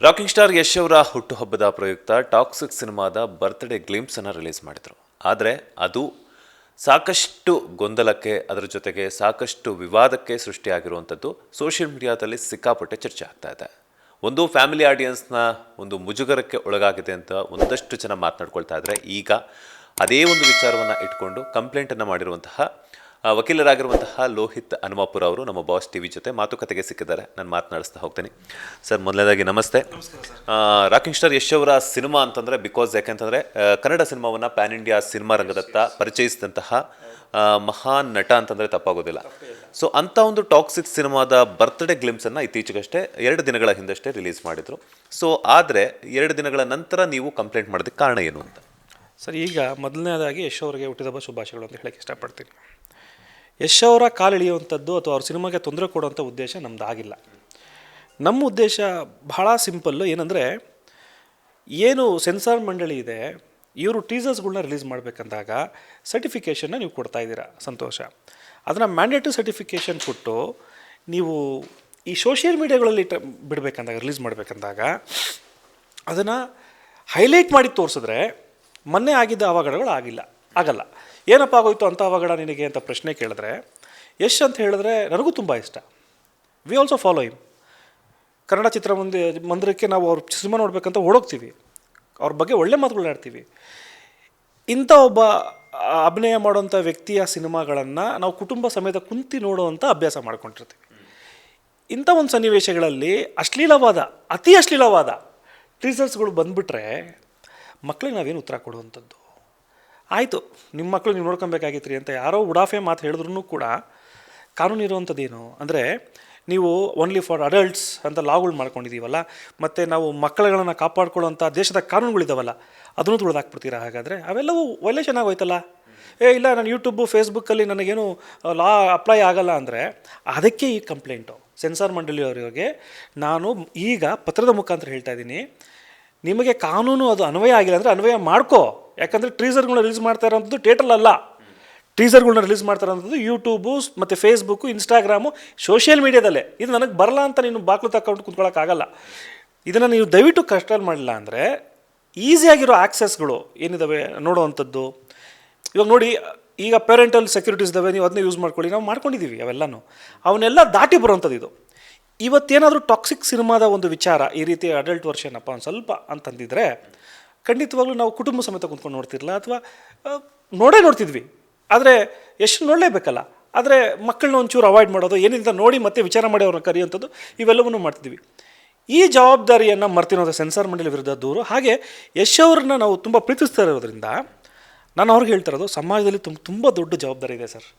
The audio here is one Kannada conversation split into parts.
ರಾಕಿಂಗ್ ಸ್ಟಾರ್ ಯಶ್ ಅವರ ಹುಟ್ಟುಹಬ್ಬದ ಪ್ರಯುಕ್ತ ಟಾಕ್ಸಿಕ್ ಸಿನಿಮಾದ ಬರ್ತ್ಡೇ ಗ್ಲಿಂಪ್ಸನ್ನು ರಿಲೀಸ್ ಮಾಡಿದರು. ಆದರೆ ಅದು ಸಾಕಷ್ಟು ಗೊಂದಲಕ್ಕೆ, ಅದರ ಜೊತೆಗೆ ಸಾಕಷ್ಟು ವಿವಾದಕ್ಕೆ ಸೃಷ್ಟಿಯಾಗಿರುವಂಥದ್ದು ಸೋಷಿಯಲ್ ಮೀಡಿಯಾದಲ್ಲಿ ಸಿಕ್ಕಾಪಟ್ಟೆ ಚರ್ಚೆ ಆಗ್ತಾ ಇದೆ. ಒಂದು ಫ್ಯಾಮಿಲಿ ಆಡಿಯನ್ಸ್ನ ಒಂದು ಮುಜುಗರಕ್ಕೆ ಒಳಗಾಗಿದೆ ಅಂತ ಒಂದಷ್ಟು ಜನ ಮಾತನಾಡ್ಕೊಳ್ತಾ ಇದ್ದಾರೆ. ಈಗ ಅದೇ ಒಂದು ವಿಚಾರವನ್ನು ಇಟ್ಕೊಂಡು ಕಂಪ್ಲೇಂಟನ್ನು ಮಾಡಿರುವಂತಹ ವಕೀಲರಾಗಿರುವಂತಹ ಲೋಹಿತ್ ಹನುಮಾಪುರ ಅವರು ನಮ್ಮ ಬಾಸ್ ಟಿವಿ ಜೊತೆ ಮಾತುಕತೆಗೆ ಸಿಕ್ಕಿದ್ದಾರೆ. ನಾನು ಮಾತನಾಡಿಸ್ತಾ ಹೋಗ್ತೀನಿ. ಸರ್, ಮೊದಲನೇದಾಗಿ ನಮಸ್ತೆ. ರಾಕಿಂಗ್ ಸ್ಟಾರ್ ಯಶ್ ಅವರ ಸಿನಿಮಾ ಅಂತಂದರೆ ಯಾಕೆಂತಂದರೆ ಕನ್ನಡ ಸಿನಿಮಾವನ್ನು ಪ್ಯಾನ್ ಇಂಡಿಯಾ ಸಿನಿಮಾ ರಂಗದತ್ತ ಪರಿಚಯಿಸಿದಂತಹ ಮಹಾನ್ ನಟ ಅಂತಂದರೆ ತಪ್ಪಾಗೋದಿಲ್ಲ. ಸೊ ಅಂಥ ಒಂದು ಟಾಕ್ಸಿಕ್ ಸಿನಿಮಾದ ಬರ್ತ್ಡೇ ಗ್ಲಿಮ್ಸನ್ನು ಇತ್ತೀಚೆಗಷ್ಟೇ 2 ದಿನಗಳ ಹಿಂದಷ್ಟೇ ರಿಲೀಸ್ ಮಾಡಿದರು. ಸೊ ಆದರೆ 2 ದಿನಗಳ ನಂತರ ನೀವು ಕಂಪ್ಲೇಂಟ್ ಮಾಡೋದಕ್ಕೆ ಕಾರಣ ಏನು ಅಂತ? ಸರ್, ಈಗ ಮೊದಲನೇದಾಗಿ ಯಶ್ ಅವರಿಗೆ ಹುಟ್ಟಿದಬ್ಬ ಶುಭಾಶಯಗಳು ಅಂತ ಹೇಳಕ್ಕೆ ಇಷ್ಟಪಡ್ತೀನಿ. ಯಶ್ ಅವರ ಕಾಲೆಳೆಯುವಂಥದ್ದು ಅಥವಾ ಅವ್ರ ಸಿನಿಮಾಗೆ ತೊಂದರೆ ಕೊಡುವಂಥ ಉದ್ದೇಶ ನಮ್ದು ಆಗಿಲ್ಲ. ನಮ್ಮ ಉದ್ದೇಶ ಬಹಳ ಸಿಂಪಲ್ಲು. ಏನಂದರೆ, ಏನು ಸೆನ್ಸಾರ್ ಮಂಡಳಿ ಇದೆ, ಇವರು ಟೀಸರ್ಸ್ಗಳನ್ನ ರಿಲೀಸ್ ಮಾಡಬೇಕಂದಾಗ ಸರ್ಟಿಫಿಕೇಷನ್ನ ನೀವು ಕೊಡ್ತಾ ಇದ್ದೀರಾ, ಸಂತೋಷ. ಅದನ್ನು ಮ್ಯಾಂಡೇಟರಿ ಸರ್ಟಿಫಿಕೇಷನ್ ಕೊಟ್ಟು ನೀವು ಈ ಸೋಷಿಯಲ್ ಮೀಡಿಯಾಗಳಲ್ಲಿ ಬಿಡಬೇಕಂದಾಗ, ರಿಲೀಸ್ ಮಾಡಬೇಕಂದಾಗ ಅದನ್ನು ಹೈಲೈಟ್ ಮಾಡಿ ತೋರಿಸಿದ್ರೆ ಮೊನ್ನೆ ಆಗಿದ್ದ ಅವಘಡಗಳು ಆಗಲ್ಲ. ಏನಪ್ಪ ಆಗೋಯ್ತು ಅಂಥ ಅವಘಡ ನಿನಗೆ ಅಂತ ಪ್ರಶ್ನೆ ಕೇಳಿದ್ರೆ, ಯಶ್ ಅಂತ ಹೇಳಿದ್ರೆ ನನಗೂ ತುಂಬ ಇಷ್ಟ. We also follow him. Kannada ಮಂದಿರಕ್ಕೆ ನಾವು ಅವ್ರ ಸಿನಿಮಾ ನೋಡ್ಬೇಕಂತ ಓಡೋಗ್ತೀವಿ, ಅವ್ರ ಬಗ್ಗೆ ಒಳ್ಳೆ ಮಾತುಗಳು ಆಡ್ತೀವಿ. ಇಂಥ ಒಬ್ಬ ಅಭಿನಯ ಮಾಡುವಂಥ ವ್ಯಕ್ತಿಯ ಸಿನಿಮಾಗಳನ್ನು ನಾವು ಕುಟುಂಬ ಸಮೇತ ಕುಂತು ನೋಡುವಂಥ ಅಭ್ಯಾಸ ಮಾಡ್ಕೊಂಡಿರ್ತೀವಿ. ಇಂಥ ಒಂದು ಸನ್ನಿವೇಶಗಳಲ್ಲಿ ಅತಿ ಅಶ್ಲೀಲವಾದ ಟೀಸರ್ಸ್ಗಳು ಬಂದುಬಿಟ್ರೆ ಮಕ್ಕಳಿಗೆ ನಾವೇನು ಉತ್ತರ ಕೊಡುವಂಥದ್ದು? ಆಯಿತು, ನಿಮ್ಮ ಮಕ್ಕಳು ನೀವು ನೋಡ್ಕೊಬೇಕಾಗಿತ್ತು ಅಂತ ಯಾರೋ ಉಡಾಫೆ ಮಾತು ಹೇಳಿದ್ರು ಕೂಡ ಕಾನೂನು ಇರುವಂಥದ್ದೇನು ಅಂದರೆ, ನೀವು ಓನ್ಲಿ ಫಾರ್ ಅಡಲ್ಟ್ಸ್ ಅಂತ ಲಾಗಳು ಮಾಡ್ಕೊಂಡಿದ್ದೀವಲ್ಲ, ಮತ್ತು ನಾವು ಮಕ್ಕಳುಗಳನ್ನು ಕಾಪಾಡ್ಕೊಳ್ಳೋಂಥ ದೇಶದ ಕಾನೂನುಗಳಿದ್ದಾವಲ್ಲ, ಅದನ್ನು ತುಳಿದಾಕ್ಬಿಡ್ತೀರಾ? ಹಾಗಾದರೆ ಅವೆಲ್ಲವೂ ಒಳ್ಳೆ ಚೆನ್ನಾಗೋಯ್ತಲ್ಲ. ಇಲ್ಲ, ನಾನು ಯೂಟ್ಯೂಬು ಫೇಸ್ಬುಕ್ಕಲ್ಲಿ ನನಗೇನು ಲಾ ಅಪ್ಲೈ ಆಗಲ್ಲ ಅಂದರೆ ಅದಕ್ಕೆ ಈ ಕಂಪ್ಲೇಂಟು. ಸೆನ್ಸಾರ್ ಮಂಡಳಿಯವರಿಗೆ ನಾನು ಈಗ ಪತ್ರದ ಮುಖಾಂತರ ಹೇಳ್ತಾ ಇದ್ದೀನಿ, ನಿಮಗೆ ಕಾನೂನು ಅದು ಅನ್ವಯ ಆಗಿಲ್ಲ ಅಂದರೆ ಅನ್ವಯ ಮಾಡ್ಕೋ. ಯಾಕಂದರೆ ಟೀಸರ್ಗಳನ್ನ ರಿಲೀಸ್ ಮಾಡ್ತಾ ಇರೋಂಥದ್ದು ಥಿಯೇಟ್ರಲ್ಲ, ಟೀಸರ್ಗಳನ್ನ ರಿಲೀಸ್ ಮಾಡ್ತಾ ಇರೋಂಥದ್ದು ಯೂಟ್ಯೂಬು ಮತ್ತು ಫೇಸ್ಬುಕ್ಕು, ಇನ್ಸ್ಟಾಗ್ರಾಮು, ಸೋಷಿಯಲ್ ಮೀಡಿಯಾದಲ್ಲೇ. ಇದು ನನಗೆ ಬರಲ್ಲ ಅಂತ ನೀನು ಬಾಕ್ಲು ತಗೊಂಡು ಕುತ್ಕೊಳ್ಳೋಕ್ಕಾಗಲ್ಲ. ಇದನ್ನು ನೀವು ದಯವಿಟ್ಟು ಕಷ್ಟ ಮಾಡಿಲ್ಲ ಅಂದರೆ ಈಸಿಯಾಗಿರೋ ಆಕ್ಸೆಸ್ಗಳು ಏನಿದ್ದಾವೆ ನೋಡೋವಂಥದ್ದು. ಇವಾಗ ನೋಡಿ, ಈಗ ಪೇರೆಂಟಲ್ ಸೆಕ್ಯೂರಿಟೀಸ್ ಇದ್ದಾವೆ, ನೀವು ಅದನ್ನೇ ಯೂಸ್ ಮಾಡ್ಕೊಳ್ಳಿ. ನಾವು ಮಾಡ್ಕೊಂಡಿದ್ದೀವಿ ಅವೆಲ್ಲನೂ. ಅವನ್ನೆಲ್ಲ ದಾಟಿ ಬರೋವಂಥದ್ದು ಇದು. ಇವತ್ತೇನಾದರೂ ಟಾಕ್ಸಿಕ್ ಸಿನಿಮಾದ ಒಂದು ವಿಚಾರ ಈ ರೀತಿ ಅಡಲ್ಟ್ ವರ್ಷನ್ ಅಪ್ಪ ಒಂದು ಸ್ವಲ್ಪ ಅಂತಂದಿದ್ರೆ ಖಂಡಿತವಾಗ್ಲೂ ನಾವು ಕುಟುಂಬ ಸಮೇತ ಕುಂತ್ಕೊಂಡು ನೋಡ್ತಿರಲಿಲ್ಲ, ಅಥವಾ ನೋಡ್ತಿದ್ವಿ. ಆದರೆ ಎಷ್ಟು ನೋಡಲೇಬೇಕಲ್ಲ. ಆದರೆ ಮಕ್ಕಳನ್ನ ಒಂಚೂರು ಅವಾಯ್ಡ್ ಮಾಡೋದು, ಏನಿಂದ ನೋಡಿ ಮತ್ತೆ ವಿಚಾರ ಮಾಡಿ ಅವ್ರನ್ನ ಕರೆಯುವಂಥದ್ದು, ಇವೆಲ್ಲವನ್ನೂ ಮಾಡ್ತಿದ್ವಿ. ಈ ಜವಾಬ್ದಾರಿಯನ್ನು ಮರ್ತಿರೋದು ಸೆನ್ಸಾರ್ ಮಂಡಳಿ ವಿರುದ್ಧ ದೂರು. ಹಾಗೆ ಯಶ್ ಅವ್ರನ್ನ ನಾವು ತುಂಬ ಪ್ರೀತಿಸ್ತಾ ಇರೋದ್ರಿಂದ ನಾನು ಅವ್ರಿಗೆ ಹೇಳ್ತಾ ಇರೋದು, ಸಮಾಜದಲ್ಲಿ ತುಂಬ ದೊಡ್ಡ ಜವಾಬ್ದಾರಿ ಇದೆ ಸರ್.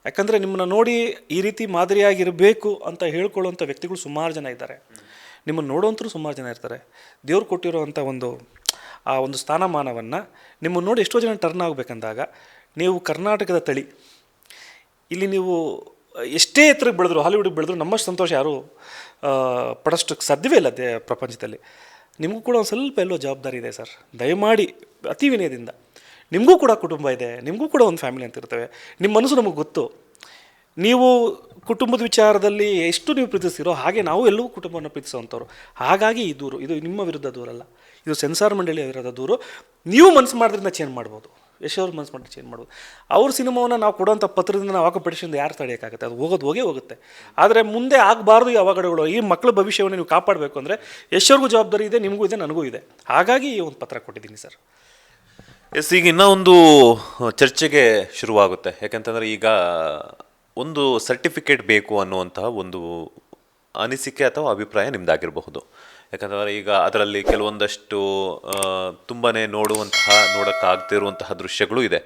ಯಾಕಂದರೆ ನಿಮ್ಮನ್ನು ನೋಡಿ ಈ ರೀತಿ ಮಾದರಿಯಾಗಿರಬೇಕು ಅಂತ ಹೇಳ್ಕೊಳ್ಳುವಂಥ ವ್ಯಕ್ತಿಗಳು ಸುಮಾರು ಜನ ಇದ್ದಾರೆ. ನಿಮ್ಮನ್ನು ನೋಡುವಂಥರು ಸುಮಾರು ಜನ ಇರ್ತಾರೆ. ದೇವ್ರು ಕೊಟ್ಟಿರೋವಂಥ ಆ ಒಂದು ಸ್ಥಾನಮಾನವನ್ನು ನಿಮ್ಮನ್ನು ನೋಡಿ ಎಷ್ಟೋ ಜನ ಟರ್ನ್ ಆಗಬೇಕಂದಾಗ, ನೀವು ಕರ್ನಾಟಕದ ತಳಿ, ಇಲ್ಲಿ ನೀವು ಎಷ್ಟೇ ಎತ್ತರಕ್ಕೆ ಬೆಳೆದ್ರು, ಹಾಲಿವುಡ್ಗೆ ಬೆಳೆದ್ರು ನಮ್ಮಷ್ಟು ಸಂತೋಷ ಯಾರೂ ಪಡೋಷ್ಟಕ್ಕೆ ಸಾಧ್ಯವೇ ಇಲ್ಲ ಪ್ರಪಂಚದಲ್ಲಿ. ನಿಮಗೂ ಕೂಡ ಒಂದು ಸ್ವಲ್ಪ ಎಲ್ಲೋ ಜವಾಬ್ದಾರಿ ಇದೆ ಸರ್. ದಯಮಾಡಿ ಅತಿ ವಿನಯದಿಂದ, ನಿಮಗೂ ಕೂಡ ಕುಟುಂಬ ಇದೆ, ನಿಮಗೂ ಕೂಡ ಒಂದು ಫ್ಯಾಮಿಲಿ ಅಂತ ಇರ್ತವೆ. ನಿಮ್ಮ ಮನಸ್ಸು ನಮಗೆ ಗೊತ್ತು. ನೀವು ಕುಟುಂಬದ ವಿಚಾರದಲ್ಲಿ ಎಷ್ಟು ನೀವು ಪ್ರೀತಿಸ್ತೀರೋ ಹಾಗೆ ನಾವು ಎಲ್ಲವೂ ಕುಟುಂಬವನ್ನು ಪ್ರೀತಿಸುವಂಥವ್ರು. ಹಾಗಾಗಿ ಈ ದೂರು ಇದು ನಿಮ್ಮ ವಿರುದ್ಧ ದೂರಲ್ಲ, ಇದು ಸೆನ್ಸಾರ್ ಮಂಡಳಿಯ ವಿರುದ್ಧ ದೂರು. ನೀವು ಮನಸ್ಸು ಮಾಡಿದ್ರಿಂದ ಚೇಂಜ್ ಮಾಡ್ಬೋದು, ಯಶ್ ಅವ್ರ ಮನಸ್ಸು ಮಾಡಿದ್ರೆ ಚೇಂಜ್ ಮಾಡ್ಬೋದು. ಅವ್ರ ಸಿನಿಮಾವನ್ನು ನಾವು ಕೊಡೋಂಥ ಪತ್ರದಿಂದ ನಾವು ಹಾಕೋ ಪೆಟಿಷನ್ ಯಾರು ತಡೆಯೋಕ್ಕಾಗುತ್ತೆ? ಅದು ಹೋಗುತ್ತೆ. ಆದರೆ ಮುಂದೆ ಆಗಬಾರ್ದು ಈ ಅವಘಡಗಳು. ಈ ಮಕ್ಕಳ ಭವಿಷ್ಯವನ್ನು ನೀವು ಕಾಪಾಡಬೇಕು ಅಂದರೆ ಯಶ್ ಅವ್ರಿಗೂ ಜವಾಬ್ದಾರಿ ಇದೆ, ನಿಮಗೂ ಇದೆ, ನನಗೂ ಇದೆ. ಹಾಗಾಗಿ ಈ ಒಂದು ಪತ್ರ ಕೊಟ್ಟಿದ್ದೀನಿ ಸರ್. ಈಗ ಇನ್ನೂ ಒಂದು ಚರ್ಚೆಗೆ ಶುರುವಾಗುತ್ತೆ. ಯಾಕಂತಂದರೆ ಈಗ ಒಂದು ಸರ್ಟಿಫಿಕೇಟ್ ಬೇಕು ಅನ್ನುವಂತಹ ಒಂದು ಅನಿಸಿಕೆ ಅಥವಾ ಅಭಿಪ್ರಾಯ ನಿಮ್ಮದಾಗಿರಬಹುದು. ಯಾಕಂತಂದರೆ ಈಗ ಅದರಲ್ಲಿ ಕೆಲವೊಂದಷ್ಟು ತುಂಬಾ ನೋಡೋಕ್ಕಾಗದಿರುವಂತಹ ದೃಶ್ಯಗಳು ಇದೆ.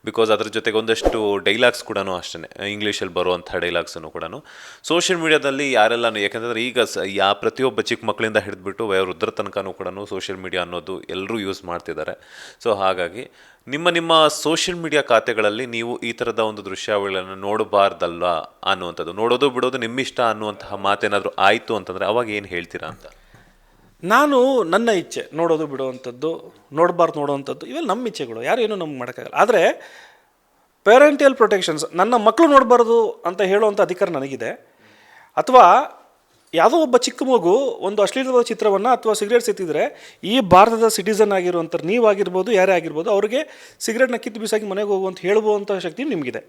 ಬಿಕಾಸ್ ಅದ್ರ ಜೊತೆಗೆ ಒಂದಷ್ಟು ಡೈಲಾಗ್ಸ್ ಕೂಡ ಅಷ್ಟೇ, ಇಂಗ್ಲೀಷಲ್ಲಿ ಬರುವಂಥ ಡೈಲಾಗ್ಸನ್ನು ಕೂಡ ಸೋಷಿಯಲ್ ಮೀಡಿಯಾದಲ್ಲಿ ಯಾರೆಲ್ಲನೂ, ಯಾಕೆಂತಂದರೆ ಈಗ ಪ್ರತಿಯೊಬ್ಬ ಚಿಕ್ಕ ಮಕ್ಕಳಿಂದ ಹಿಡಿದ್ಬಿಟ್ಟು ವಯೋವೃದ್ಧರ ತನಕನೂ ಕೂಡ ಸೋಷಿಯಲ್ ಮೀಡಿಯಾ ಅನ್ನೋದು ಎಲ್ಲರೂ ಯೂಸ್ ಮಾಡ್ತಿದ್ದಾರೆ. ಸೊ ಹಾಗಾಗಿ ನಿಮ್ಮ ಸೋಷಿಯಲ್ ಮೀಡಿಯಾ ಖಾತೆಗಳಲ್ಲಿ ನೀವು ಈ ಥರದ ಒಂದು ದೃಶ್ಯಾವಳಿಗಳನ್ನು ನೋಡಬಾರ್ದಲ್ಲ ಅನ್ನುವಂಥದ್ದು, ನೋಡೋದು ಬಿಡೋದು ನಿಮ್ಮಿಷ್ಟ ಅನ್ನುವಂತಹ ಮಾತೇನಾದರೂ ಆಯಿತು ಅಂತಂದರೆ ಅವಾಗ ಏನು ಹೇಳ್ತೀರಾ ಅಂತ? ನಾನು ನನ್ನ ಇಚ್ಛೆ, ನೋಡೋದು ಬಿಡುವಂಥದ್ದು, ನೋಡುವಂಥದ್ದು, ಇವೆಲ್ಲ ನಮ್ಮ ಇಚ್ಛೆಗಳು, ಯಾರು ಏನೂ ನಮ್ಗೆ ಮಾಡೋಕ್ಕಾಗಲ್ಲ. ಆದರೆ ಪೇರೆಂಟಿಯಲ್ ಪ್ರೊಟೆಕ್ಷನ್ಸ್, ನನ್ನ ಮಕ್ಕಳು ನೋಡಬಾರ್ದು ಅಂತ ಹೇಳುವಂಥ ಅಧಿಕಾರ ನನಗಿದೆ. ಅಥವಾ ಯಾವುದೋ ಒಬ್ಬ ಚಿಕ್ಕ ಮಗು ಒಂದು ಅಶ್ಲೀಲವಾದ ಚಿತ್ರವನ್ನು ಅಥವಾ ಸಿಗರೇಟ್ ಎತ್ತಿದ್ರೆ ಈ ಭಾರತದ ಸಿಟಿಸನ್ ಆಗಿರುವಂಥ ನೀವಾಗಿರ್ಬೋದು ಯಾರೇ ಆಗಿರ್ಬೋದು ಅವ್ರಿಗೆ ಸಿಗರೇಟ್ನ ಕಿತ್ತು ಬಿಸಾಕಿ ಮನೆಗೆ ಹೋಗುವಂತ ಹೇಳುವಂಥ ಶಕ್ತಿ ನಿಮಗಿದೆ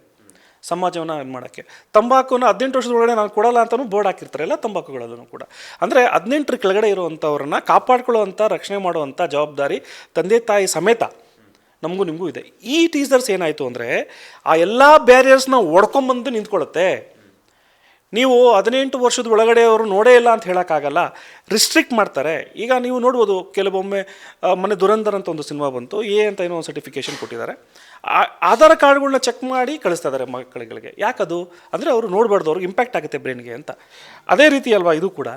ಸಮಾಜವನ್ನು ಇದು ಮಾಡೋಕ್ಕೆ. ತಂಬಾಕುನ 18 ವರ್ಷದೊಳಗಡೆ ನಾನು ಕೊಡಲ್ಲ ಅಂತಲೂ ಬೋರ್ಡ್ ಹಾಕಿರ್ತಾರೆ ಎಲ್ಲ ತಂಬಾಕುಗಳಲ್ಲೂ ಕೂಡ. ಅಂದರೆ 18 ಕೆಳಗಡೆ ಇರುವಂಥವ್ರನ್ನ ಕಾಪಾಡ್ಕೊಳ್ಳೋವಂಥ ರಕ್ಷಣೆ ಮಾಡುವಂಥ ಜವಾಬ್ದಾರಿ ತಂದೆ ತಾಯಿ ಸಮೇತ ನಮಗೂ ನಿಮಗೂ ಇದೆ. ಈ ಟೀಸರ್ಸ್ ಏನಾಯಿತು ಅಂದರೆ ಆ ಎಲ್ಲ ಬ್ಯಾರಿಯರ್ಸ್ನ ಒಡ್ಕೊಂಬಂದು ನಿಂತ್ಕೊಳ್ಳುತ್ತೆ. ನೀವು 18 ವರ್ಷದ ಒಳಗಡೆ ಅವರು ನೋಡೇ ಇಲ್ಲ ಅಂತ ಹೇಳೋಕ್ಕಾಗಲ್ಲ, ರಿಸ್ಟ್ರಿಕ್ಟ್ ಮಾಡ್ತಾರೆ. ಈಗ ನೀವು ನೋಡ್ಬೋದು ಕೆಲವೊಮ್ಮೆ ಮೊನ್ನೆ ದುರಂಧರ್ ಅಂತ ಒಂದು ಸಿನಿಮಾ ಬಂತು, ಅಂತ ಏನೋ ಒಂದು ಸರ್ಟಿಫಿಕೇಷನ್ ಕೊಟ್ಟಿದ್ದಾರೆ. ಆಧಾರ್ ಕಾರ್ಡ್ಗಳನ್ನ ಚೆಕ್ ಮಾಡಿ ಕಳಿಸ್ತಾ ಇದ್ದಾರೆ ಮಕ್ಕಳುಗಳಿಗೆ. ಯಾಕದು ಅಂದರೆ ಅವರು ನೋಡಬಾರ್ದು, ಅವ್ರಿಗೆ ಇಂಪ್ಯಾಕ್ಟ್ ಆಗುತ್ತೆ ಬ್ರೈನ್ಗೆ ಅಂತ. ಅದೇ ರೀತಿ ಅಲ್ವಾ ಇದು ಕೂಡ.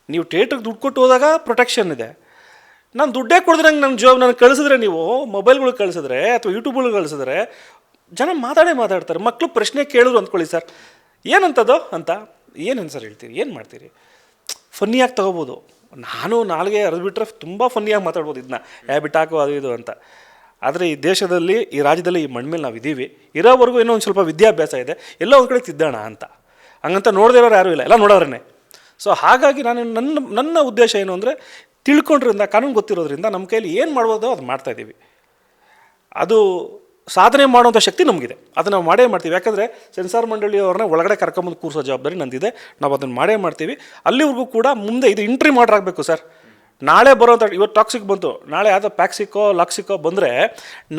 ನೀವು ಥಿಯೇಟ್ರಿಗೆ ದುಡ್ಡು ಕೊಟ್ಟು ಹೋದಾಗ ಪ್ರೊಟೆಕ್ಷನ್ ಇದೆ. ನಾನು ದುಡ್ಡೇ ಕೊಡಿದ್ರೆ ನನಗೆ ಕಳಿಸಿದ್ರೆ, ನೀವು ಮೊಬೈಲ್ಗಳು ಕಳಿಸಿದ್ರೆ ಅಥವಾ ಯೂಟ್ಯೂಬ್ಗಳು ಕಳಿಸಿದ್ರೆ ಜನ ಮಾತಾಡ್ತಾರೆ. ಮಕ್ಕಳು ಪ್ರಶ್ನೆ ಕೇಳಿದ್ರು ಅಂದ್ಕೊಳ್ಳಿ, ಸರ್ ಏನಂತದು ಅಂತ, ಏನು ಸರ್ ಹೇಳ್ತೀರಿ, ಏನು ಮಾಡ್ತೀರಿ, ಫನ್ನಿಯಾಗಿ ತೊಗೋಬೋದು. ನಾನು ನಾಲ್ಗೆ ಅರಿದ್ಬಿಟ್ರೆ ತುಂಬ ಫನ್ನಿಯಾಗಿ ಮಾತಾಡ್ಬೋದು, ಇದನ್ನ ಹ್ಯಾಬಿಟ್ ಹಾಕೋ ಅದು ಇದು ಅಂತ. ಆದರೆ ಈ ದೇಶದಲ್ಲಿ, ಈ ರಾಜ್ಯದಲ್ಲಿ, ಈ ಮಣ್ಮೇಲೆ ನಾವು ಇದ್ದೀವಿ, ಇರೋವರೆಗೂ ಏನೋ ಒಂದು ಸ್ವಲ್ಪ ವಿದ್ಯಾಭ್ಯಾಸ ಇದೆ, ಎಲ್ಲ ಒಂದು ಕಡೆ ತಿದ್ದೋಣ ಅಂತ. ಹಂಗಂತ ನೋಡದೇ ಇರೋರು ಯಾರೂ ಇಲ್ಲ, ಎಲ್ಲ ನೋಡೋರನ್ನೇ. ಸೊ ಹಾಗಾಗಿ ನಾನು ನನ್ನ ಉದ್ದೇಶ ಏನು ಅಂದರೆ, ತಿಳ್ಕೊಂಡ್ರಿಂದ, ಕಾನೂನು ಗೊತ್ತಿರೋದ್ರಿಂದ ನಮ್ಮ ಕೈಲಿ ಏನು ಮಾಡ್ಬೋದೋ ಅದು ಮಾಡ್ತಾಯಿದ್ದೀವಿ. ಅದು ಸಾಧನೆ ಮಾಡುವಂಥ ಶಕ್ತಿ ನಮಗಿದೆ, ಅದನ್ನು ನಾವು ಮಾಡೇ ಮಾಡ್ತೀವಿ. ಯಾಕಂದರೆ ಸೆನ್ಸಾರ್ ಮಂಡಳಿಯವ್ರನ್ನ ಒಳಗಡೆ ಕರ್ಕೊಂಬಂದು ಕೂರಿಸೋ ಜವಾಬ್ದಾರಿ ನಂದಿದೆ. ನಾವು ಅದನ್ನು ಮಾಡೇ ಮಾಡ್ತೀವಿ. ಅಲ್ಲಿವರೆಗೂ ಕೂಡ ಮುಂದೆ ಇದು ಎಂಟ್ರಿ ಮಾಡಾಗಬೇಕು ಸರ್. ನಾಳೆ ಬರೋಂಥ, ಇವತ್ತು ಟಾಕ್ಸಿಕ್ ಬಂತು, ನಾಳೆ ಯಾವುದೋ ಪ್ಯಾಕ್ಸಿಕೋ ಲಾಕ್ಸಿಕೋ ಬಂದರೆ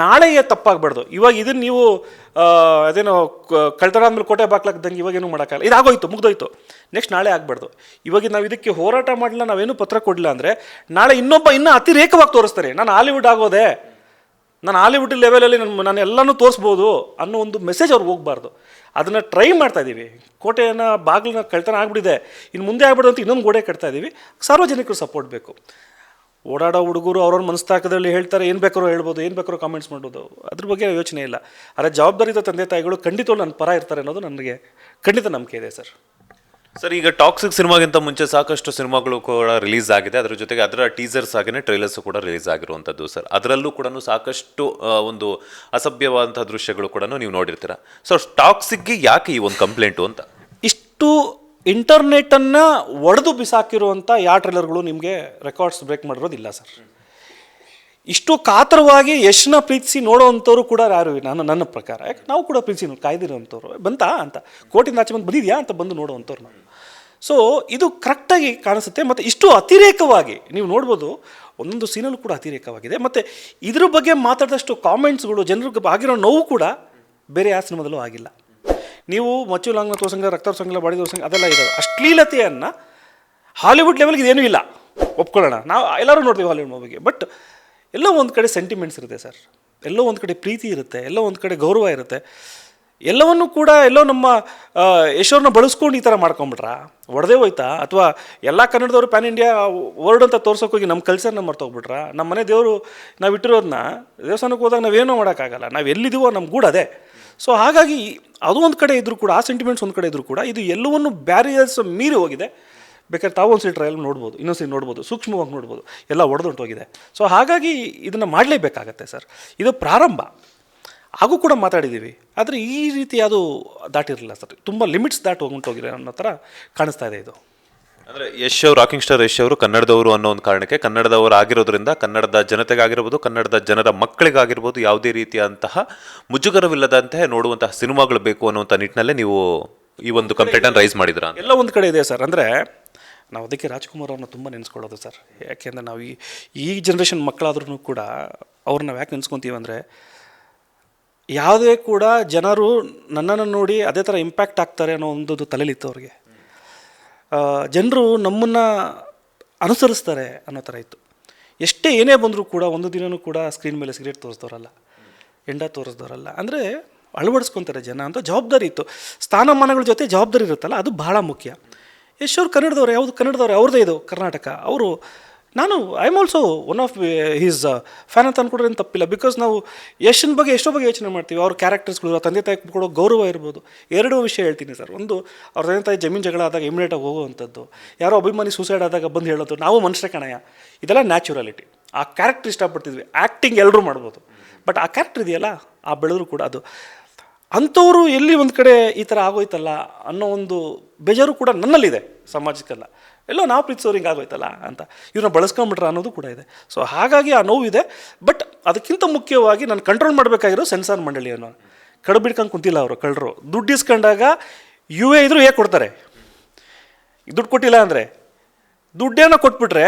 ನಾಳೆಯೇ ತಪ್ಪಾಗಬಾರ್ದು. ಇವಾಗ ಇದನ್ನು ನೀವು ಅದೇನೋ ಕಳ್ತನ ಆದಮೇಲೆ ಕೋಟೆ ಬಾಕ್ಲಾಕ್ದಂಗೆ ಇವಾಗೇನು ಮಾಡೋಕ್ಕಾಗಲ್ಲ, ಇದಾಗೋಯ್ತು, ಮುಗ್ದೋಯ್ತು. ನೆಕ್ಸ್ಟ್ ನಾಳೆ ಆಗಬಾರ್ದು. ಇವಾಗ ನಾವು ಇದಕ್ಕೆ ಹೋರಾಟ ಮಾಡಲಿಲ್ಲ, ನಾವೇನು ಪತ್ರ ಕೊಡಲಿಲ್ಲ ಅಂದರೆ ನಾಳೆ ಇನ್ನೂ ಅತಿರೇಕವಾಗಿ ತೋರಿಸ್ತಾರೆ. ನಾನು ಹಾಲಿವುಡ್ ಆಗೋದೆ, ನಾನು ಹಾಲಿವುಡ್ ಲೆವೆಲಲ್ಲಿ ನಾನು ಎಲ್ಲನೂ ತೋರಿಸ್ಬೋದು ಅನ್ನೋ ಒಂದು ಮೆಸೇಜ್ ಅವ್ರಿಗೆ ಹೋಗಬಾರ್ದು. ಅದನ್ನು ಟ್ರೈ ಮಾಡ್ತಾಯಿದ್ದೀವಿ. ಕೋಟೆಯನ್ನು ಬಾಗಿಲನ್ನ ಕಳ್ತನ ಆಗಿಬಿಟ್ಟಿದೆ, ಇನ್ನು ಮುಂದೆ ಆಗ್ಬಿಡೋದು ಅಂತ ಇನ್ನೊಂದು ಗೋಡೆ ಕಟ್ತಾಯಿದ್ದೀವಿ. ಸಾರ್ವಜನಿಕರು ಸಪೋರ್ಟ್ ಬೇಕು. ಓಡಾಡೋ ಹುಡುಗರು ಅವ್ರವ್ರ ಮನಸ್ತಾಕದಲ್ಲಿ ಹೇಳ್ತಾರೆ, ಏನು ಬೇಕಾರೋ ಹೇಳ್ಬೋದು, ಏನು ಬೇಕಾರೋ ಕಾಮೆಂಟ್ಸ್ ಮಾಡ್ಬೋದು, ಅದ್ರ ಬಗ್ಗೆ ಯೋಚನೆ ಇಲ್ಲ. ಆದರೆ ಜವಾಬ್ದಾರಿತ ತಂದೆ ತಾಯಿಗಳು ಖಂಡಿತವೂ ನನ್ನ ಪರ ಇರ್ತಾರೆ ಅನ್ನೋದು ನನಗೆ ಖಂಡಿತ ನಂಬಿಕೆ ಇದೆ ಸರ್. ಸರ್, ಈಗ ಟಾಕ್ಸಿಕ್ ಸಿನಿಮಾಗಿಂತ ಮುಂಚೆ ಸಾಕಷ್ಟು ಸಿನಿಮಾಗಳು ಕೂಡ ರಿಲೀಸ್ ಆಗಿದೆ. ಅದರ ಜೊತೆಗೆ ಅದರ ಟೀಸರ್ಸ್ ಆಗಿನೇ ಟ್ರೈಲರ್ಸ್ ಕೂಡ ರಿಲೀಸ್ ಆಗಿರುವಂಥದ್ದು ಸರ್. ಅದರಲ್ಲೂ ಕೂಡ ಸಾಕಷ್ಟು ಒಂದು ಅಸಭ್ಯವಾದಂಥ ದೃಶ್ಯಗಳು ಕೂಡ ನೀವು ನೋಡಿರ್ತೀರ. ಸೊ ಟಾಕ್ಸಿಕ್ಗೆ ಯಾಕೆ ಈ ಒಂದು ಕಂಪ್ಲೇಂಟು ಅಂತ? ಇಷ್ಟು ಇಂಟರ್ನೆಟನ್ನು ಒಡೆದು ಬಿಸಾಕಿರುವಂಥ ಯಾವ ಟ್ರೈಲರ್ಗಳು ನಿಮಗೆ ರೆಕಾರ್ಡ್ಸ್ ಬ್ರೇಕ್ ಮಾಡಿರೋದಿಲ್ಲ ಸರ್. ಇಷ್ಟು ಕಾತರವಾಗಿ ಯಶ್ನ ಪ್ರೀತಿಸಿ ನೋಡೋವಂಥವ್ರು ಕೂಡ ಯಾರು ನನ್ನ ಪ್ರಕಾರ. ಯಾಕೆ ನಾವು ಕೂಡ ಪ್ರೀತಿಸಿ ಕಾಯ್ದಿರೋವಂಥವ್ರು, ಬಂತಾ ಅಂತ, ಕೋಟಿಂದ ಆಚೆ ಬಂದಿದೆಯಾ ಅಂತ ಬಂದು ನೋಡೋವಂಥವ್ರು ನಾವು. ಸೊ ಇದು ಕರೆಕ್ಟಾಗಿ ಕಾಣಿಸುತ್ತೆ. ಮತ್ತು ಇಷ್ಟು ಅತಿರೇಕವಾಗಿ ನೀವು ನೋಡ್ಬೋದು, ಒಂದೊಂದು ಸೀನಲ್ಲೂ ಕೂಡ ಅತಿರೇಕವಾಗಿದೆ. ಮತ್ತು ಇದ್ರ ಬಗ್ಗೆ ಮಾತಾಡಿದಷ್ಟು ಕಾಮೆಂಟ್ಸ್ಗಳು ಜನರಿಗೆ ಆಗಿರೋ ನೋವು ಕೂಡ ಬೇರೆ ಯಾವ ಸಿನಿಮಾದಲ್ಲೂ ಆಗಿಲ್ಲ. ನೀವು ಮಚ್ಚು ಲಾಂಗ್ನ ತೋರ್ಸಂಗ, ರಕ್ತ ತೋರ್ಸಂಗಿಲ್ಲ, ಬಾಡಿ ತೋರ್ಸಂಗ ಅದೆಲ್ಲ ಇದೆ. ಅಶ್ಲೀಲತೆಯನ್ನು ಹಾಲಿವುಡ್ ಲೆವೆಲ್ಗೆ ಇದೇನೂ ಇಲ್ಲ, ಒಪ್ಕೊಳ್ಳೋಣ. ನಾವು ಎಲ್ಲರೂ ನೋಡ್ತೀವಿ ಹಾಲಿವುಡ್ ಮೂವಿಗೆ. ಬಟ್ ಎಲ್ಲೋ ಒಂದು ಕಡೆ ಸೆಂಟಿಮೆಂಟ್ಸ್ ಇರುತ್ತೆ ಸರ್, ಎಲ್ಲೋ ಒಂದು ಕಡೆ ಪ್ರೀತಿ ಇರುತ್ತೆ, ಎಲ್ಲೋ ಒಂದು ಕಡೆ ಗೌರವ ಇರುತ್ತೆ. ಎಲ್ಲವನ್ನೂ ಕೂಡ ಎಲ್ಲೋ ನಮ್ಮ ಯಶೋರನ್ನ ಬಳಸ್ಕೊಂಡು ಈ ಥರ ಮಾಡ್ಕೊಂಬಿಟ್ರಾ, ಒಡೆದೇ ಹೋಯ್ತಾ? ಅಥವಾ ಎಲ್ಲ ಕನ್ನಡದವರು ಪ್ಯಾನ್ ಇಂಡಿಯಾ ವರ್ಲ್ಡ್ ಅಂತ ತೋರ್ಸೋಕೋಗಿ ನಮ್ಮ ಕಲ್ಚರ್ನ ಮರ್ತೋಗ್ಬಿಟ್ರಾ? ನಮ್ಮ ಮನೆ ದೇವರು ನಾವು ಇಟ್ಟಿರೋದನ್ನ ದೇವಸ್ಥಾನಕ್ಕೆ ಹೋದಾಗ ನಾವೇನೋ ಮಾಡೋಕ್ಕಾಗಲ್ಲ, ನಾವು ಎಲ್ಲಿದ್ದೀವೋ ನಮ್ಮ ಗೂಡು ಅದೇ. ಸೊ ಹಾಗಾಗಿ ಅದು ಒಂದು ಕಡೆ ಇದ್ದರೂ ಕೂಡ, ಆ ಸೆಂಟಿಮೆಂಟ್ಸ್ ಒಂದು ಕಡೆ ಇದ್ದರೂ ಕೂಡ, ಇದು ಎಲ್ಲವನ್ನೂ ಬ್ಯಾರಿಯರ್ಸ್ ಮೀರಿ ಹೋಗಿದೆ. ಬೇಕಾದ್ರೆ ತಾವು ಒಂದು ಸಲ ಟ್ರಯಲ್ ನೋಡ್ಬೋದು, ಇನ್ನೊಂದು ಸಲ ನೋಡ್ಬೋದು, ಸೂಕ್ಷ್ಮವಾಗಿ ನೋಡ್ಬೋದು, ಎಲ್ಲ ಒಡೆದೊಂಟೋಗಿದೆ. ಸೊ ಹಾಗಾಗಿ ಇದನ್ನು ಮಾಡಲೇಬೇಕಾಗತ್ತೆ ಸರ್. ಇದು ಪ್ರಾರಂಭ ಹಾಗೂ ಕೂಡ ಮಾತಾಡಿದ್ದೀವಿ. ಆದರೆ ಈ ರೀತಿ ಅದು ದಾಟಿರಲಿಲ್ಲ ಸರ್, ತುಂಬ ಲಿಮಿಟ್ಸ್ ದಾಟಿ ಹೋಗ್ಬಿಟ್ಟೋಗಿದೆ ಅನ್ನೋ ಥರ ಕಾಣಿಸ್ತಾ ಇದೆ ಇದು. ಅಂದರೆ ಯಶ್ ಅವರು, ರಾಕಿಂಗ್ ಸ್ಟಾರ್ ಯಶ್ ಅವರು ಕನ್ನಡದವರು ಅನ್ನೋ ಒಂದು ಕಾರಣಕ್ಕೆ, ಕನ್ನಡದವರು ಆಗಿರೋದ್ರಿಂದ ಕನ್ನಡದ ಜನತೆಗಾಗಿರ್ಬೋದು, ಕನ್ನಡದ ಜನರ ಮಕ್ಕಳಿಗಾಗಿರ್ಬೋದು, ಯಾವುದೇ ರೀತಿಯಂತಹ ಮುಜುಗರವಿಲ್ಲದಂತೆ ನೋಡುವಂತಹ ಸಿನಿಮಾಗಳು ಬೇಕು ಅನ್ನುವಂಥ ನಿಟ್ಟಿನಲ್ಲೇ ನೀವು ಈ ಒಂದು ಕಂಪ್ಲೇಂಟನ್ನು ರೈಸ್ ಮಾಡಿದ್ರ? ಎಲ್ಲ ಒಂದು ಕಡೆ ಇದೆ ಸರ್. ಅಂದರೆ ನಾವು ಅದಕ್ಕೆ ರಾಜ್ಕುಮಾರ್ ಅವ್ರನ್ನ ತುಂಬ ನೆನೆಸ್ಕೊಳ್ಳೋದು ಸರ್. ಯಾಕೆಂದರೆ ನಾವು ಈ ಜನ್ರೇಷನ್ ಮಕ್ಕಳಾದ್ರೂ ಕೂಡ ಅವ್ರನ್ನ ನಾವು ಯಾಕೆ ನೆನೆಸ್ಕೊತೀವಿ ಅಂದರೆ, ಯಾವುದೇ ಕೂಡ ಜನರು ನನ್ನನ್ನು ನೋಡಿ ಅದೇ ಥರ ಇಂಪ್ಯಾಕ್ಟ್ ಆಗ್ತಾರೆ ಅನ್ನೋ ಒಂದು ತಲೆಲಿತ್ತು ಅವ್ರಿಗೆ. ಜನರು ನಮ್ಮನ್ನು ಅನುಸರಿಸ್ತಾರೆ ಅನ್ನೋ ಥರ ಇತ್ತು. ಎಷ್ಟೇ ಏನೇ ಬಂದರೂ ಕೂಡ ಒಂದು ದಿನವೂ ಕೂಡ ಸ್ಕ್ರೀನ್ ಮೇಲೆ ಸಿಗರೇಟ್ ತೋರಿಸ್ದವ್ರಲ್ಲ, ಎಂಡ ತೋರಿಸ್ದವ್ರಲ್ಲ. ಅಂದರೆ ಅಳವಡಿಸ್ಕೊತಾರೆ ಜನ ಅಂತ ಜವಾಬ್ದಾರಿ ಇತ್ತು. ಸ್ಥಾನಮಾನಗಳ ಜೊತೆ ಜವಾಬ್ದಾರಿ ಇರುತ್ತಲ್ಲ, ಅದು ಭಾಳ ಮುಖ್ಯ. ಯಶ್ ಅವ್ರು ಕನ್ನಡದವ್ರು, ಯಾವುದು ಕನ್ನಡದವ್ರು, ಅವ್ರದ್ದೇ ಇದು ಕರ್ನಾಟಕ. ಅವರು, ನಾನು I am also one of his fan ಅಂತ ಅಂದ್ಕೊಂಡ್ರೆ ಏನು ತಪ್ಪಿಲ್ಲ. ಬಿಕಾಸ್ ನಾವು ಯಶನ ಬಗ್ಗೆ ಎಷ್ಟೋ ಬಗ್ಗೆ ಯೋಚನೆ ಮಾಡ್ತೀವಿ. ಅವ್ರ ಕ್ಯಾರೆಕ್ಟರ್ಸ್ಗಳು, ತಂದೆ ತಾಯಿ ಕೊಡೋ ಗೌರವ ಇರ್ಬೋದು. ಎರಡೂ ವಿಷಯ ಹೇಳ್ತೀನಿ ಸರ್. ಒಂದು, ಅವ್ರ ತಂದೆ ತಾಯಿ ಜಮೀನು ಜಗಳ ಆದಾಗ ಇಮಿಡಿಯೇಟಾಗಿ ಹೋಗುವಂಥದ್ದು, ಯಾರೋ ಅಭಿಮಾನಿ ಸೂಸೈಡ್ ಆದಾಗ ಬಂದು ಹೇಳೋದು, ನಾವು ಮನುಷ್ಯ ಕಣಯ್ಯ, ಇದೆಲ್ಲ ನ್ಯಾಚುರಾಲಿಟಿ. ಆ ಕ್ಯಾರೆಕ್ಟರ್ ಇಷ್ಟಪಡ್ತಿದ್ವಿ. ಆ್ಯಕ್ಟಿಂಗ್ ಎಲ್ಲರೂ ಮಾಡ್ಬೋದು, ಬಟ್ ಆ ಕ್ಯಾರೆಕ್ಟರ್ ಇದೆಯಲ್ಲ, ಆ ಬೆಳೆದ್ರು ಕೂಡ ಅದು ಅಂಥವರು ಎಲ್ಲಿ ಒಂದು ಕಡೆ ಈ ಥರ ಆಗೋಯ್ತಲ್ಲ ಅನ್ನೋ ಒಂದು ಬೇಜಾರು ಕೂಡ ನನ್ನಲ್ಲಿದೆ. ಸಮಾಜಕ್ಕೆಲ್ಲ ಎಲ್ಲೋ ನಾವು ಪ್ರೀತಿಸೋರು ಹಿಂಗೆ ಆಗೋಯ್ತಲ್ಲ ಅಂತ ಇವ್ರನ್ನ ಬಳಸ್ಕೊಂಬಿಟ್ರೆ ಅನ್ನೋದು ಕೂಡ ಇದೆ. ಸೊ ಹಾಗಾಗಿ ಆ ನೋವಿದೆ. ಬಟ್ ಅದಕ್ಕಿಂತ ಮುಖ್ಯವಾಗಿ ನಾನು ಕಂಟ್ರೋಲ್ ಮಾಡಬೇಕಾಗಿರೋ ಸೆನ್ಸಾರ್ ಮಂಡಳಿಯನ್ನು ಕಡ್ಬಿಡ್ಕೊಂಡು ಕುಂತಿಲ್ಲ. ಅವರು ಕಳ್ಳರು ದುಡ್ಡು ಇಸ್ಕೊಂಡಾಗ ಯು ಎ ಇದ್ರು ಹೇಗೆ ಕೊಡ್ತಾರೆ, ದುಡ್ಡು ಕೊಟ್ಟಿಲ್ಲ ಅಂದರೆ ದುಡ್ಡೇನೋ ಕೊಟ್ಬಿಟ್ರೆ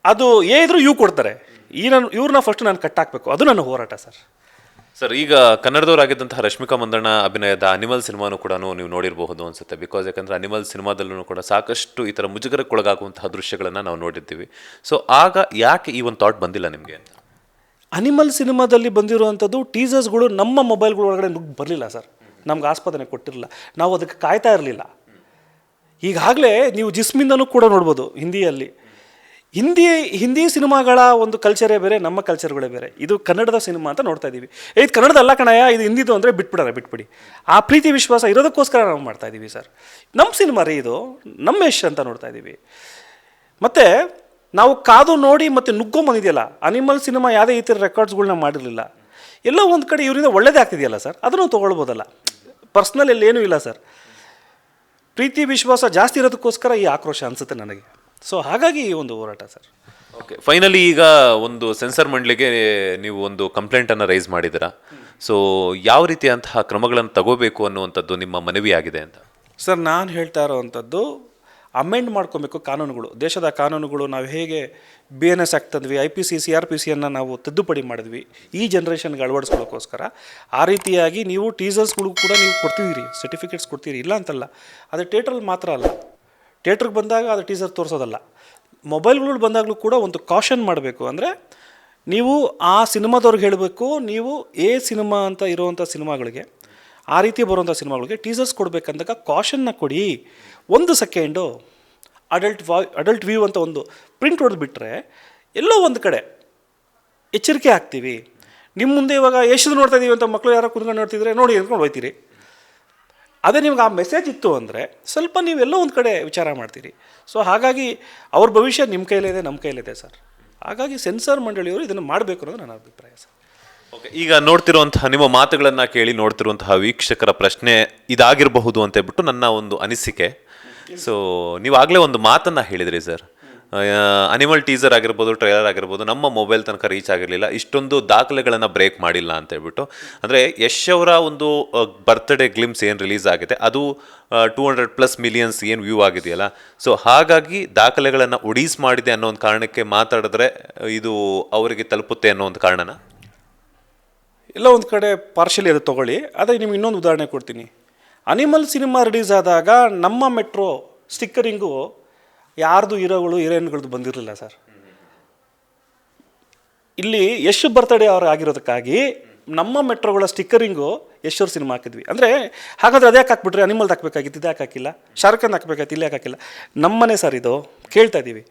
ಅದು ಎ ಇದ್ರು ಯು ಕೊಡ್ತಾರೆ. ಇವ್ರನ್ನ ಫಸ್ಟ್ ನಾನು ಕಟ್ಟಾಕಬೇಕು, ಅದು ನನ್ನ ಹೋರಾಟ ಸರ್. ಸರ್, ಈಗ ಕನ್ನಡದವರಾಗಿದ್ದಂತಹ ರಶ್ಮಿಕಾ ಮಂದಣ್ಣ ಅಭಿನಯದ ಅನಿಮಲ್ ಸಿನಿಮಾನು ಕೂಡ ನೀವು ನೋಡಿರಬಹುದು ಅನ್ಸುತ್ತೆ. ಬಿಕಾಸ್ ಯಾಕಂದರೆ ಅನಿಮಲ್ ಸಿನಿಮಾದಲ್ಲೂ ಕೂಡ ಸಾಕಷ್ಟು ಈ ಥರ ಮುಜುಗರಕ್ಕೊಳಗಾಗುವಂತಹ ದೃಶ್ಯಗಳನ್ನು ನಾವು ನೋಡಿರ್ತೀವಿ. ಸೊ ಆಗ ಯಾಕೆ ಈ ಒಂದು ಥಾಟ್ ಬಂದಿಲ್ಲ ನಿಮಗೆ ಅಂತ? ಅನಿಮಲ್ ಸಿನಿಮಾದಲ್ಲಿ ಬಂದಿರುವಂಥದ್ದು ಟೀಸರ್ಸ್ಗಳು ನಮ್ಮ ಮೊಬೈಲ್ಗಳ ಒಳಗಡೆ ಬರಲಿಲ್ಲ ಸರ್. ನಮ್ಗೆ ಆಸ್ಪದನೆ ಕೊಟ್ಟಿರಲಿಲ್ಲ, ನಾವು ಅದಕ್ಕೆ ಕಾಯ್ತಾ ಇರಲಿಲ್ಲ. ಈಗಾಗಲೇ ನೀವು ಜಿಸ್ಮಿಂದನೂ ಕೂಡ ನೋಡ್ಬೋದು ಹಿಂದಿಯಲ್ಲಿ. ಹಿಂದಿ ಸಿನಿಮಾಗಳ ಒಂದು ಕಲ್ಚರೇ ಬೇರೆ, ನಮ್ಮ ಕಲ್ಚರ್ಗಳೇ ಬೇರೆ. ಇದು ಕನ್ನಡದ ಸಿನಿಮಾ ಅಂತ ನೋಡ್ತಾ ಇದ್ದೀವಿ. ಇದು ಕನ್ನಡದ ಅಲ್ಲ ಕಣಯ್ಯ, ಇದು ಹಿಂದಿದು ಅಂದರೆ ಬಿಟ್ಬಿಡಿ. ಆ ಪ್ರೀತಿ ವಿಶ್ವಾಸ ಇರೋದಕ್ಕೋಸ್ಕರ ನಾವು ಮಾಡ್ತಾ ಇದ್ದೀವಿ ಸರ್. ನಮ್ಮ ಸಿನಿಮಾ ರೀ ಇದು, ನಮ್ಮ ಯಶ್ ಅಂತ ನೋಡ್ತಾ ಇದ್ದೀವಿ. ಮತ್ತು ನಾವು ಕಾದು ನೋಡಿ ಮತ್ತು ನುಗ್ಗೊಂಬಂದಿದೆಯಲ್ಲ, ಅನಿಮಲ್ ಸಿನಿಮಾ ಯಾವುದೇ ಈ ಥರ ರೆಕಾರ್ಡ್ಸ್ಗಳನ್ನ ಮಾಡಿರಲಿಲ್ಲ. ಎಲ್ಲೋ ಒಂದು ಕಡೆ ಇವರಿಂದ ಒಳ್ಳೇದೇ ಆಗ್ತಿದೆಯಲ್ಲ ಸರ್, ಅದನ್ನು ತೊಗೊಳ್ಬೋದಲ್ಲ. ಪರ್ಸ್ನಲ್ ಎಲ್ಲ ಏನೂ ಇಲ್ಲ ಸರ್. ಪ್ರೀತಿ ವಿಶ್ವಾಸ ಜಾಸ್ತಿ ಇರೋದಕ್ಕೋಸ್ಕರ ಈ ಆಕ್ರೋಶ ಅನಿಸುತ್ತೆ ನನಗೆ. ಸೊ ಹಾಗಾಗಿ ಈ ಒಂದು ಹೋರಾಟ ಸರ್. ಓಕೆ, ಫೈನಲಿ ಈಗ ಒಂದು ಸೆನ್ಸರ್ ಮಂಡಳಿಗೆ ನೀವು ಒಂದು ಕಂಪ್ಲೇಂಟನ್ನು ರೈಸ್ ಮಾಡಿದ್ದೀರಾ. ಸೊ ಯಾವ ರೀತಿಯಂತಹ ಕ್ರಮಗಳನ್ನು ತಗೋಬೇಕು ಅನ್ನುವಂಥದ್ದು ನಿಮ್ಮ ಮನವಿ ಆಗಿದೆ ಅಂತ? ಸರ್, ನಾನು ಹೇಳ್ತಾ ಇರೋವಂಥದ್ದು ಅಮೆಂಡ್ ಮಾಡ್ಕೊಬೇಕು ಕಾನೂನುಗಳು. ದೇಶದ ಕಾನೂನುಗಳು ನಾವು ಹೇಗೆ BNS ಆ್ಯಕ್ಟ್ ತಂದ್ವಿ, IPC CRPCಯನ್ನು ನಾವು ತಿದ್ದುಪಡಿ ಮಾಡಿದ್ವಿ ಈ ಜನ್ರೇಷನ್ಗೆ ಅಳವಡಿಸ್ಕೊಳ್ಳೋಕ್ಕೋಸ್ಕರ. ಆ ರೀತಿಯಾಗಿ ನೀವು ಟೀಸರ್ಸ್ಗಳು ಕೂಡ ನೀವು ಕೊಡ್ತಿದ್ದೀರಿ, ಸರ್ಟಿಫಿಕೇಟ್ಸ್ ಕೊಡ್ತೀರಿ, ಇಲ್ಲ ಅಂತಲ್ಲ. ಅದು ಥಿಯೇಟ್ರಲ್ಲಿ ಮಾತ್ರ ಅಲ್ಲ, ಥಿಯೇಟ್ರಿಗೆ ಬಂದಾಗ ಅದು ಟೀಸರ್ ತೋರಿಸೋದಲ್ಲ, ಮೊಬೈಲ್ಗಳು ಬಂದಾಗಲೂ ಕೂಡ ಒಂದು ಕಾಷನ್ ಮಾಡಬೇಕು. ಅಂದರೆ ನೀವು ಆ ಸಿನಿಮಾದವ್ರಿಗೆ ಹೇಳಬೇಕು, ನೀವು ಸಿನಿಮಾ ಅಂತ ಇರೋವಂಥ ಸಿನಿಮಾಗಳಿಗೆ, ಆ ರೀತಿ ಬರುವಂಥ ಸಿನಿಮಾಗಳಿಗೆ ಟೀಸರ್ಸ್ ಕೊಡಬೇಕಂದಾಗ ಕಾಷನ್ನ ಕೊಡಿ. 1 ಸೆಕೆಂಡು ಅಡಲ್ಟ್ ವ್ಯೂ ಅಂತ ಒಂದು ಪ್ರಿಂಟ್ ಹೊಡೆದ್ಬಿಟ್ರೆ ಎಲ್ಲೋ ಒಂದು ಕಡೆ ಎಚ್ಚರಿಕೆ ಆಗ್ತೀವಿ. ನಿಮ್ಮ ಮುಂದೆ ಇವಾಗ ಎಷ್ಟು ನೋಡ್ತಾ ಇದ್ದೀವಿ ಅಂತ ಮಕ್ಕಳು ಯಾರೋ ಕುತ್ಕೊಂಡು ನೋಡ್ತಿದ್ರೆ ನೋಡಿ ಅಂದ್ಕೊಂಡು ಹೋಗ್ತೀರಿ. ಅದೇ ನಿಮ್ಗೆ ಆ ಮೆಸೇಜ್ ಇತ್ತು ಅಂದರೆ ಸ್ವಲ್ಪ ನೀವೆಲ್ಲೋ ಒಂದು ಕಡೆ ವಿಚಾರ ಮಾಡ್ತೀರಿ. ಸೊ ಹಾಗಾಗಿ ಅವ್ರ ಭವಿಷ್ಯ ನಿಮ್ಮ ಕೈಲಿದೆ, ನಮ್ಮ ಕೈಲಿದೆ ಸರ್. ಹಾಗಾಗಿ ಸೆನ್ಸಾರ್ ಮಂಡಳಿಯವರು ಇದನ್ನು ಮಾಡಬೇಕು ಅನ್ನೋದು ನನ್ನ ಅಭಿಪ್ರಾಯ ಸರ್. ಓಕೆ, ಈಗ ನೋಡ್ತಿರುವಂತಹ ನಿಮ್ಮ ಮಾತುಗಳನ್ನು ಕೇಳಿ ನೋಡ್ತಿರುವಂತಹ ವೀಕ್ಷಕರ ಪ್ರಶ್ನೆ ಇದಾಗಿರಬಹುದು ಅಂತ ಹೇಳ್ಬಿಟ್ಟು ನನ್ನ ಒಂದು ಅನಿಸಿಕೆ. ಸೊ ನೀವು ಆಗಲೇ ಒಂದು ಮಾತನ್ನು ಹೇಳಿದ್ರಿ ಸರ್, ಅನಿಮಲ್ ಟೀಸರ್ ಆಗಿರ್ಬೋದು, ಟ್ರೈಲರ್ ಆಗಿರ್ಬೋದು, ನಮ್ಮ ಮೊಬೈಲ್ ತನಕ ರೀಚ್ ಆಗಿರಲಿಲ್ಲ, ಇಷ್ಟೊಂದು ದಾಖಲೆಗಳನ್ನು ಬ್ರೇಕ್ ಮಾಡಿಲ್ಲ ಅಂತ ಹೇಳ್ಬಿಟ್ಟು. ಅಂದರೆ ಯಶ್ ಅವರ ಒಂದು ಬರ್ತ್ಡೇ ಗ್ಲಿಮ್ಸ್ ಏನು ರಿಲೀಸ್ ಆಗಿದೆ ಅದು 200+ ಮಿಲಿಯನ್ಸ್ ಏನು ವ್ಯೂ ಆಗಿದೆಯಲ್ಲ. ಸೊ ಹಾಗಾಗಿ ದಾಖಲೆಗಳನ್ನು ಒಡೀಸ್ ಮಾಡಿದೆ ಅನ್ನೋ ಒಂದು ಕಾರಣಕ್ಕೆ ಮಾತಾಡಿದ್ರೆ ಇದು ಅವರಿಗೆ ತಲುಪುತ್ತೆ ಅನ್ನೋ ಒಂದು ಕಾರಣನ ಎಲ್ಲ ಒಂದು ಕಡೆ ಪಾರ್ಷಲಿ ಅದು ತೊಗೊಳ್ಳಿ. ಆದರೆ ನಿಮ್ಗೆ ಇನ್ನೊಂದು ಉದಾಹರಣೆ ಕೊಡ್ತೀನಿ. ಅನಿಮಲ್ ಸಿನಿಮಾ ರಿಲೀಸ್ ಆದಾಗ ನಮ್ಮ ಮೆಟ್ರೋ ಸ್ಟಿಕ್ಕರಿಂಗು ಯಾರ್ದು ಹೀರೋಯಿನ್ಗಳದ್ದು ಬಂದಿರಲಿಲ್ಲ ಸರ್. ಇಲ್ಲಿ ಯಶ್ ಬರ್ತ್ಡೇ ಅವ್ರು ಆಗಿರೋದಕ್ಕಾಗಿ ನಮ್ಮ ಮೆಟ್ರೋಗಳ ಸ್ಟಿಕ್ಕರಿಂಗು ಯಶ್ ಅವ್ರ ಸಿನಿಮಾ ಹಾಕಿದ್ವಿ. ಅಂದರೆ ಹಾಗಾದ್ರೆ ಅದ್ಯಾಕೆ ಹಾಕ್ಬಿಟ್ರಿ, ಅನಿಮಲ್ದು ಹಾಕ್ಬೇಕಾಗಿತ್ತು, ಇದು ಯಾಕೆ ಹಾಕಿಲ್ಲ, ಶಾರುಖ್ ಖಾನ್ ಹಾಕ್ಬೇಕಾಗಿತ್ತು, ಇಲ್ಲಿ ಯಾಕೆ ಹಾಕಿಲ್ಲ? ನಮ್ಮನೆ ಸರ್ ಇದು, ಕೇಳ್ತಾ ಇದ್ದೀವಿ.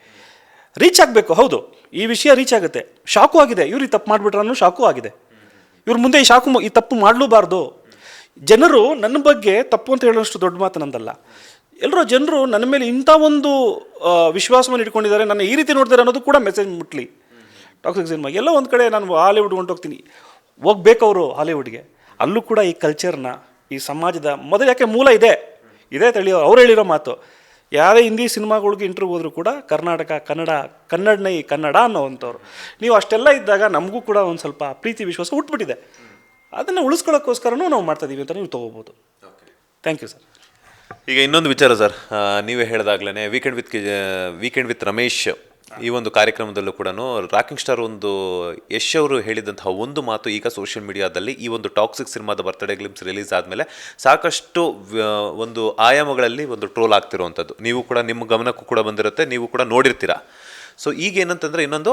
ರೀಚ್ ಆಗಬೇಕು, ಹೌದು ಈ ವಿಷಯ ರೀಚ್ ಆಗುತ್ತೆ. ಶಾಕು ಆಗಿದೆ, ಇವ್ರು ಈ ತಪ್ಪು ಮಾಡಿಬಿಟ್ರೆ ಅನ್ನೋ ಶಾಕು ಆಗಿದೆ. ಇವ್ರ ಮುಂದೆ ಈ ತಪ್ಪು ಮಾಡಲೂಬಾರ್ದು. ಜನರು ನನ್ನ ಬಗ್ಗೆ ತಪ್ಪು ಅಂತ ಹೇಳೋಷ್ಟು ದೊಡ್ಡ ಮಾತು ನಂದಲ್ಲ. ಎಲ್ಲರೂ ಜನರು ನನ್ನ ಮೇಲೆ ಇಂಥ ಒಂದು ವಿಶ್ವಾಸವನ್ನು ಇಟ್ಕೊಂಡಿದ್ದಾರೆ, ನನ್ನ ಈ ರೀತಿ ನೋಡ್ತಾರೆ ಅನ್ನೋದು ಕೂಡ ಮೆಸೇಜ್ ಮುಟ್ಲಿ. ಟಾಕ್ಸಿಕ್ ಸಿನಿಮಾ ಎಲ್ಲ ಒಂದು ಕಡೆ ನಾನು ಹಾಲಿವುಡ್ ಹೊಂಟೋಗ್ತೀನಿ, ಹೋಗ್ಬೇಕವರು ಹಾಲಿವುಡ್ಗೆ. ಅಲ್ಲೂ ಕೂಡ ಈ ಕಲ್ಚರ್ನ, ಈ ಸಮಾಜದ ಮೊದಲು, ಯಾಕೆ ಮೂಲ ಇದೆ ತಿಳಿಯೋ ಅವ್ರು ಹೇಳಿರೋ ಮಾತು. ಯಾವುದೇ ಹಿಂದಿ ಸಿನಿಮಾಗಳಿಗೆ ಇಂಟ್ರ್ಯೂ ಹೋದರೂ ಕೂಡ ಕರ್ನಾಟಕ, ಕನ್ನಡ ಅನ್ನೋವಂಥವ್ರು. ನೀವು ಅಷ್ಟೆಲ್ಲ ಇದ್ದಾಗ ನಮಗೂ ಕೂಡ ಒಂದು ಸ್ವಲ್ಪ ಪ್ರೀತಿ ವಿಶ್ವಾಸ ಹುಟ್ಬಿಟ್ಟಿದೆ. ಅದನ್ನು ಉಳಿಸ್ಕೊಳ್ಳೋಕ್ಕೋಸ್ಕರನೂ ನಾವು ಮಾಡ್ತಾಯಿದ್ದೀವಿ ಅಂತ ನೀವು ತೊಗೋಬೋದು. Thank you sir. ಈಗ ಇನ್ನೊಂದು ವಿಚಾರ ಸರ್, ನೀವೇ ಹೇಳಿದಾಗ್ಲೇ ವೀಕೆಂಡ್ ವಿತ್ ರಮೇಶ್ ಈ ಒಂದು ಕಾರ್ಯಕ್ರಮದಲ್ಲೂ ಕೂಡ ರಾಕಿಂಗ್ ಸ್ಟಾರ್ ಒಂದು ಯಶ್ ಅವರು ಹೇಳಿದಂತಹ ಒಂದು ಮಾತು ಈಗ ಸೋಷಿಯಲ್ ಮೀಡಿಯಾದಲ್ಲಿ ಈ ಒಂದು ಟಾಕ್ಸಿಕ್ ಸಿನಿಮಾದ ಬರ್ತ್ಡೇ ಗ್ಲಿಮ್ಸ್ ರಿಲೀಸ್ ಆದಮೇಲೆ ಸಾಕಷ್ಟು ಒಂದು ಆಯಾಮಗಳಲ್ಲಿ ಒಂದು ಟ್ರೋಲ್ ಆಗ್ತಿರುವಂಥದ್ದು ನೀವು ಕೂಡ ನಿಮ್ಮ ಗಮನಕ್ಕೂ ಕೂಡ ಬಂದಿರುತ್ತೆ, ನೀವು ಕೂಡ ನೋಡಿರ್ತೀರಾ. ಸೊ ಈಗ ಏನಂತಂದರೆ ಇನ್ನೊಂದು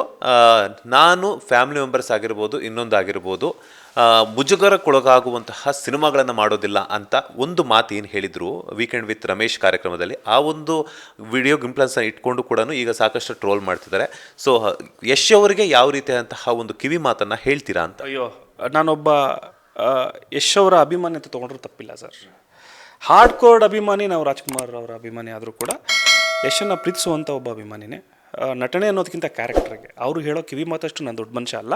ನಾನು ಫ್ಯಾಮಿಲಿ ಮೆಂಬರ್ಸ್ ಆಗಿರ್ಬೋದು, ಇನ್ನೊಂದು ಆಗಿರ್ಬೋದು, ಮುಜುಗರಕ್ಕೊಳಗಾಗುವಂತಹ ಸಿನಿಮಾಗಳನ್ನು ಮಾಡೋದಿಲ್ಲ ಅಂತ ಒಂದು ಮಾತು ಏನು ಹೇಳಿದರು ವೀಕೆಂಡ್ ವಿತ್ ರಮೇಶ್ ಕಾರ್ಯಕ್ರಮದಲ್ಲಿ, ಆ ಒಂದು ವಿಡಿಯೋ ಗಿಂಪ್ಲನ್ಸ್ನ ಇಟ್ಕೊಂಡು ಕೂಡ ಈಗ ಸಾಕಷ್ಟು ಟ್ರೋಲ್ ಮಾಡ್ತಿದ್ದಾರೆ. ಸೊ ಯಶ್ ಅವರಿಗೆ ಯಾವ ರೀತಿಯಾದಂತಹ ಒಂದು ಕಿವಿ ಮಾತನ್ನು ಹೇಳ್ತೀರಾ ಅಂತ? ಅಯ್ಯೋ, ನಾನೊಬ್ಬ ಯಶ್ ಅವರ ಅಭಿಮಾನಿ ಅಂತ ತೊಗೊಂಡ್ರೂ ತಪ್ಪಿಲ್ಲ ಸರ್. ಹಾರ್ಡ್ ಕೋರ್ಡ್ ಅಭಿಮಾನಿ, ನಾವು ರಾಜ್ಕುಮಾರ್ ಅವರ ಅಭಿಮಾನಿ ಆದರೂ ಕೂಡ ಯಶನ್ನು ಪ್ರೀತಿಸುವಂಥ ಒಬ್ಬ ಅಭಿಮಾನಿನೇ. ನಟನೆ ಅನ್ನೋದಕ್ಕಿಂತ ಕ್ಯಾರೆಕ್ಟರ್ಗೆ ಅವರು ಹೇಳೋ ಕಿವಿ ಮಾತಷ್ಟು ನಾನು ದೊಡ್ಡ ಮನುಷ್ಯ ಅಲ್ಲ.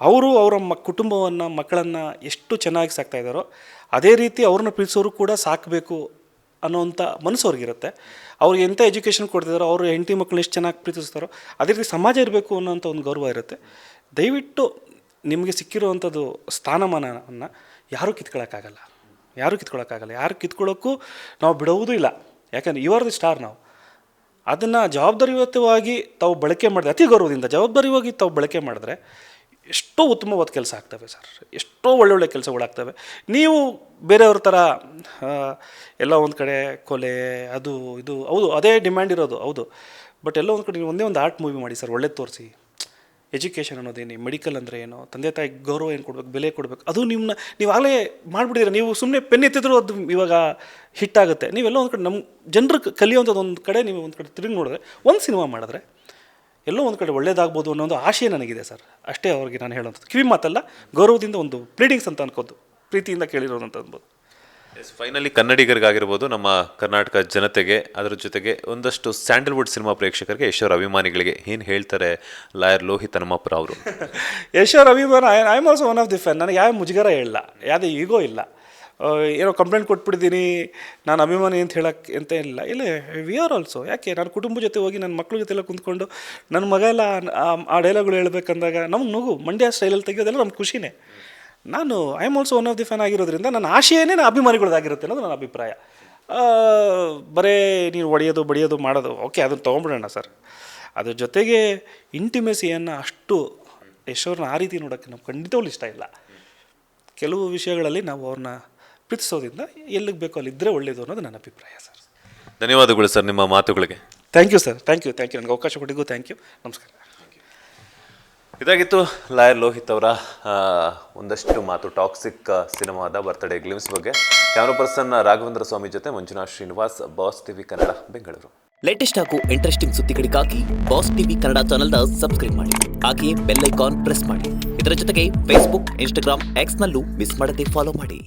ಅವರು ಅವರ ಕುಟುಂಬವನ್ನು ಮಕ್ಕಳನ್ನು ಎಷ್ಟು ಚೆನ್ನಾಗಿ ಸಾಕ್ತಾ ಇದ್ದಾರೋ ಅದೇ ರೀತಿ ಅವ್ರನ್ನ ಪ್ರೀತಿಸೋರು ಕೂಡ ಸಾಕಬೇಕು ಅನ್ನೋವಂಥ ಮನಸ್ಸು ಅವ್ರಿಗಿರುತ್ತೆ. ಅವ್ರಿಗೆ ಎಂಥ ಎಜುಕೇಷನ್ ಕೊಡ್ತಿದ್ದಾರೋ, ಅವರು ಹೆಂಡತಿ ಮಕ್ಕಳನ್ನ ಎಷ್ಟು ಚೆನ್ನಾಗಿ ಪ್ರೀತಿಸ್ತಾರೋ ಅದೇ ರೀತಿ ಸಮಾಜ ಇರಬೇಕು ಅನ್ನೋಂಥ ಒಂದು ಗೌರವ ಇರುತ್ತೆ. ದಯವಿಟ್ಟು ನಿಮಗೆ ಸಿಕ್ಕಿರುವಂಥದ್ದು ಸ್ಥಾನಮಾನವನ್ನು ಯಾರೂ ಕಿತ್ಕೊಳ್ಳೋಕ್ಕಾಗಲ್ಲ, ಯಾರು ಕಿತ್ಕೊಳ್ಳೋಕ್ಕೂ ನಾವು ಬಿಡುವುದೂ ಇಲ್ಲ. ಯಾಕಂದರೆ ಯು ಆರ್ ದಿ ಸ್ಟಾರ್. ನಾವು ಅದನ್ನು ಜವಾಬ್ದಾರಿಯುತವಾಗಿ ತಾವು ಬಳಕೆ ಮಾಡಿದ್ರೆ, ಅತಿ ಗೌರವದಿಂದ ಜವಾಬ್ದಾರಿಯಾಗಿ ತಾವು ಬಳಕೆ ಮಾಡಿದ್ರೆ ಎಷ್ಟೋ ಉತ್ತಮವಾದ ಕೆಲಸ ಆಗ್ತವೆ ಸರ್, ಎಷ್ಟೋ ಒಳ್ಳೊಳ್ಳೆ ಕೆಲಸಗಳಾಗ್ತವೆ. ನೀವು ಬೇರೆಯವ್ರ ಥರ ಎಲ್ಲ ಒಂದು ಕಡೆ ಕೊಲೆ ಅದು ಇದು ಹೌದು, ಅದೇ ಡಿಮ್ಯಾಂಡ್ ಇರೋದು ಹೌದು. ಬಟ್ ಎಲ್ಲ ಒಂದು ಕಡೆ ನೀವು ಒಂದೇ ಒಂದು ಆರ್ಟ್ ಮೂವಿ ಮಾಡಿ ಸರ್, ಒಳ್ಳೇದು ತೋರಿಸಿ. ಎಜುಕೇಷನ್ ಅನ್ನೋದೇನು, ಮೆಡಿಕಲ್ ಅಂದರೆ ಏನು, ತಂದೆ ತಾಯಿ ಗೌರವ ಏನು ಕೊಡಬೇಕು, ಬೆಲೆ ಕೊಡಬೇಕು, ಅದು ನಿಮ್ಮನ್ನ ನೀವಾಗಲೇ ಮಾಡಿಬಿಟ್ಟಿದ್ರೆ. ನೀವು ಸುಮ್ಮನೆ ಪೆನ್ ಎತ್ತಿದ್ರು ಅದು ಇವಾಗ ಹಿಟ್ಟಾಗುತ್ತೆ. ನೀವೆಲ್ಲ ಒಂದು ಕಡೆ ನಮ್ಮ ಜನರು ಕಲಿಯೋಂಥದ್ದು ಒಂದು ಕಡೆ ನೀವು ಒಂದು ಕಡೆ ತಿರುಗಿ ನೋಡಿದ್ರೆ, ಒಂದು ಸಿನಿಮಾ ಮಾಡಿದ್ರೆ ಎಲ್ಲೋ ಒಂದು ಕಡೆ ಒಳ್ಳೇದಾಗ್ಬೋದು ಅನ್ನೋ ಒಂದು ಆಶಯ ನನಗಿದೆ ಸರ್. ಅಷ್ಟೇ ಅವ್ರಿಗೆ ನಾನು ಹೇಳೋಂಥದ್ದು. ಕಿವಿ ಮಾತಲ್ಲ, ಗೌರವದಿಂದ ಒಂದು ಪ್ಲೀಡಿಂಗ್ಸ್ ಅಂತ ಅನ್ಕೋದು, ಪ್ರೀತಿಯಿಂದ ಕೇಳಿರೋದಂತ ಅನ್ಬೋದು. ಫೈನಲಿ ಕನ್ನಡಿಗರಿಗಾಗಿರ್ಬೋದು, ನಮ್ಮ ಕರ್ನಾಟಕ ಜನತೆಗೆ, ಅದರ ಜೊತೆಗೆ ಒಂದಷ್ಟು ಸ್ಯಾಂಡಲ್ವುಡ್ ಸಿನಿಮಾ ಪ್ರೇಕ್ಷಕರಿಗೆ, ಯಶ್ ಅವರ ಅಭಿಮಾನಿಗಳಿಗೆ ಏನು ಹೇಳ್ತಾರೆ ಲಾಯರ್ ಲೋಹಿತ್ ಹನುಮಪ್ಪರ ಅವರು? ಯಶ್ ಅವರ ಅಭಿಮಾನ, I am also one of the fan. ನನಗೆ ಯಾವ ಮುಜುಗರ ಇಲ್ಲ, ಯಾವುದೇ ಈಗೋ ಇಲ್ಲ. ಏನೋ ಕಂಪ್ಲೇಂಟ್ ಕೊಟ್ಬಿಟ್ಟಿದ್ದೀನಿ ನಾನು ಅಭಿಮಾನಿ ಅಂತ ಹೇಳೋಕ್ಕೆ ಎಂತ ಇಲ್ಲ. We are also. ಯಾಕೆ ನಾನು ಕುಟುಂಬ ಜೊತೆ ಹೋಗಿ ನನ್ನ ಮಕ್ಳ ಜೊತೆ ಎಲ್ಲ ಕುಂತ್ಕೊಂಡು ನನ್ನ ಮಗ ಎಲ್ಲ ಆ ಡೈಲಾಗ್ಗಳು ಹೇಳ್ಬೇಕಂದಾಗ ನಮ್ಗೆ ನಗು, ಮಂಡ್ಯ ಸ್ಟೈಲಲ್ಲಿ ತೆಗೆಯೋದೆಲ್ಲ ನಮ್ಗೆ ಖುಷಿನೇ. ನಾನು I am also one of the fan ಆಗಿರೋದ್ರಿಂದ ನನ್ನ ಆಶಯನೇ ನನ್ನ ಅಭಿಮಾನಿಗಳದಾಗಿರುತ್ತೆ ಅನ್ನೋದು ನನ್ನ ಅಭಿಪ್ರಾಯ. ಬರೀ ನೀನು ಹೊಡೆಯೋದು ಬಡಿಯೋದು ಮಾಡೋದು ಓಕೆ, ಅದನ್ನು ತೊಗೊಂಬಿಡೋಣ ಸರ್. ಅದ್ರ ಜೊತೆಗೆ ಇಂಟಿಮೆಸಿಯನ್ನು ಅಷ್ಟು ಯಶೋರ್ನ ಆ ರೀತಿ ನೋಡೋಕ್ಕೆ ನಮ್ಗೆ ಖಂಡಿತವಾಗ್ಲೂ ಇಷ್ಟ ಇಲ್ಲ. ಕೆಲವು ವಿಷಯಗಳಲ್ಲಿ ನಾವು ಅವ್ರನ್ನ ಪ್ರೀತಿಸೋದ್ರಿಂದ ಎಲ್ಲಿಗೆ ಬೇಕೋ ಅಲ್ಲಿದ್ದರೆ ಒಳ್ಳೆಯದು ಅನ್ನೋದು ನನ್ನ ಅಭಿಪ್ರಾಯ ಸರ್. ಧನ್ಯವಾದಗಳು ಸರ್ ನಿಮ್ಮ ಮಾತುಗಳಿಗೆ. Thank you sir, thank you ನನಗೆ ಅವಕಾಶ ಕೊಟ್ಟಿದ್ದು ಥ್ಯಾಂಕ್ ಯು. ನಮಸ್ಕಾರ. ಇದಾಗಿತ್ತು ಲಾಯರ್ ಲೋಹಿತ್ ಅವರ ಒಂದಷ್ಟು ಮಾತು ಟಾಕ್ಸಿಕ್ ಸಿನಿಮಾದ ಬರ್ತ್ಡೇ ಗ್ಲಿಮ್ಸ್ ಬಗ್ಗೆ. ಕ್ಯಾಮರಾ ಪರ್ಸನ್ ರಾಘವೇಂದ್ರ ಸ್ವಾಮಿ ಜೊತೆ Manjunath Srinivas, boss TV Kannada, Bengaluru. Latest ಹಾಗೂ ಇಂಟ್ರೆಸ್ಟಿಂಗ್ ಸುದ್ದಿಗಳಿಗಾಗಿ ಬಾಸ್ ಟಿವಿ ಕನ್ನಡ ಚಾನೆಲ್ನ ಸಬ್ಸ್ಕ್ರೈಬ್ ಮಾಡಿ. ಹಾಗೆಯೇ ಬೆಲ್ ಐಕಾನ್ ಪ್ರೆಸ್ ಮಾಡಿ. ಇದರ ಜೊತೆಗೆ ಫೇಸ್ಬುಕ್, ಇನ್ಸ್ಟಾಗ್ರಾಮ್, ಎಕ್ಸ್ನಲ್ಲೂ ಮಿಸ್ ಮಾಡದೆ ಫಾಲೋ ಮಾಡಿ.